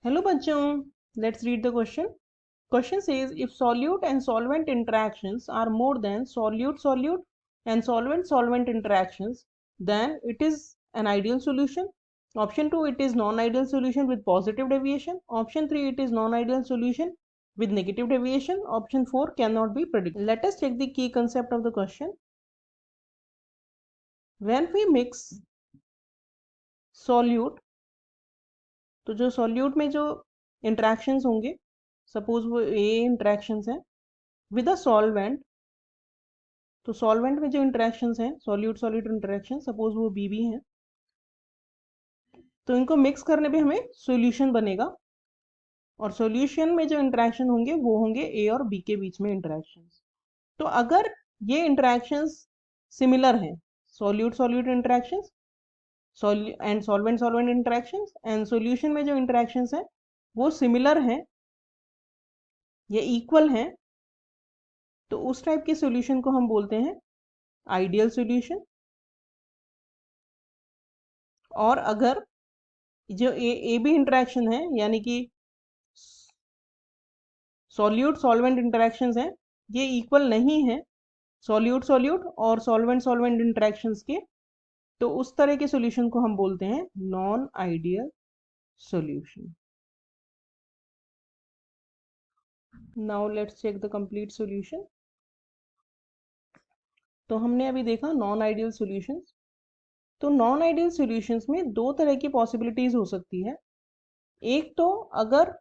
Hello बच्चों, let's read the question. Question says if solute and solvent interactions are more than solute-solute and solvent-solvent interactions, then it is an ideal solution. Option 2, it is non-ideal solution with positive deviation. Option 3, it is non-ideal solution with negative deviation. Option 4 cannot be predicted. Let us check the key concept of the question. When we mix solute, तो जो solute में जो interactions होंगे, suppose वो ए interactions हैं with a solvent, तो solvent में जो इंटरेक्शंस हैं सॉल्यूट सॉल्यूट इंटरेक्शन, सपोज वो बी हैं, तो इनको मिक्स करने पे हमें सॉल्यूशन बनेगा और सॉल्यूशन में जो इंटरेक्शन होंगे वो होंगे ए और बी के बीच में इंटरेक्शंस. तो अगर ये इंटरेक्शंस सिमिलर हैं, solute solute interactions and solvent solvent interactions and solution में जो इंटरेक्शंस हैं वो सिमिलर हैं, ये इक्वल हैं, तो उस टाइप के सॉल्यूशन को हम बोलते हैं आइडियल सॉल्यूशन. और अगर जो ए बी इंटरेक्शन है, यानी कि सॉल्यूट सॉल्वेंट इंटरेक्शंस हैं, ये इक्वल नहीं है सॉल्यूट सॉल्यूट और सॉल्वेंट सॉल्वेंट इंटरेक्शंस के, तो उस तरह के सॉल्यूशन को हम बोलते हैं non ideal solution. Now let's check the complete solution. तो हमने अभी देखा नॉन आइडियल सॉल्यूशंस. तो नॉन आइडियल सॉल्यूशंस में दो तरह की पॉसिबिलिटीज हो सकती है. एक तो अगर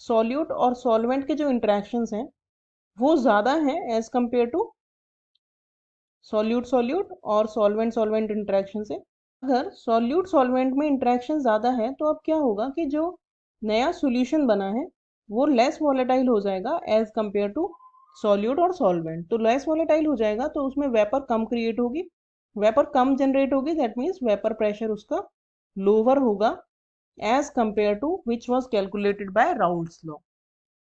सॉल्यूट और सॉल्वेंट के जो इंटरेक्शंस हैं वो ज़्यादा हैं as compare to solute solute और सॉल्वेंट सॉल्वेंट इंटरेक्शन से. अगर सॉल्यूट सॉल्वेंट में इंटरेक्शन ज़्यादा है तो अब क्या होगा कि जो नया सॉल्यूशन बना है वो लेस वॉलेटाइल हो जाएगा एज कंपेयर टू सॉल्यूट और सॉल्वेंट. तो लेस वॉलेटाइल हो जाएगा तो उसमें वेपर कम क्रिएट होगी, वेपर कम जनरेट होगी, दैट मीन्स वेपर प्रेशर उसका लोअर होगा as compare to which was calculated by Raoult's law.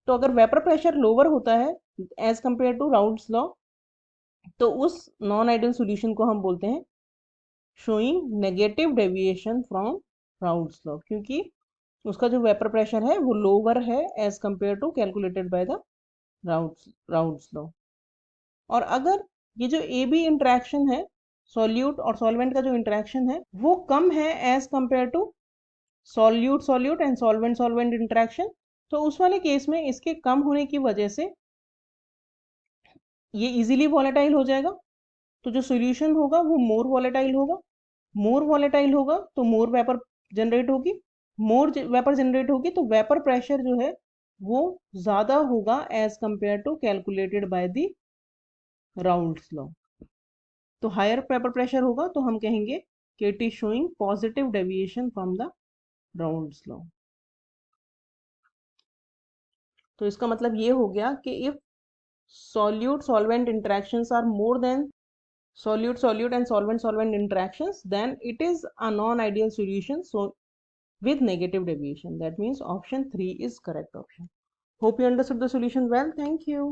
तो अगर वेपर प्रेशर लोअर होता है as compare to Raoult's law, तो उस नॉन आइडियल सॉल्यूशन को हम बोलते हैं showing negative deviation from Raoult's law, क्योंकि उसका जो वेपर प्रेशर है वो लोअर है as compare to calculated by the Raoult's law. और अगर ये जो ए बी इंटरेक्शन है, सॉल्यूट और सॉल्वेंट का जो इंटरेक्शन है वो कम है as compare to solute solute and solvent solvent interaction, तो उस वाले केस में इसके कम होने की वजह से ये इजीली वॉलेटाइल हो जाएगा. तो जो सॉल्यूशन होगा वो मोर वॉलेटाइल होगा, मोर वॉलेटाइल होगा तो मोर वेपर जनरेट होगी, मोर वेपर जनरेट होगी तो वेपर प्रेशर जो है वो ज़्यादा होगा as compare to calculated by the Raoult's law. तो हायर वेपर प्रेशर होगा तो हम कहेंगे कि it is showing positive deviation from the Raoult's law. तो इसका मतलब ये हो गया कि if solute solvent interactions are more than solute solute and solvent solvent interactions, then it is a non-ideal solution, so with negative deviation. That means option 3 is correct option. Hope you understood the solution well. Thank you.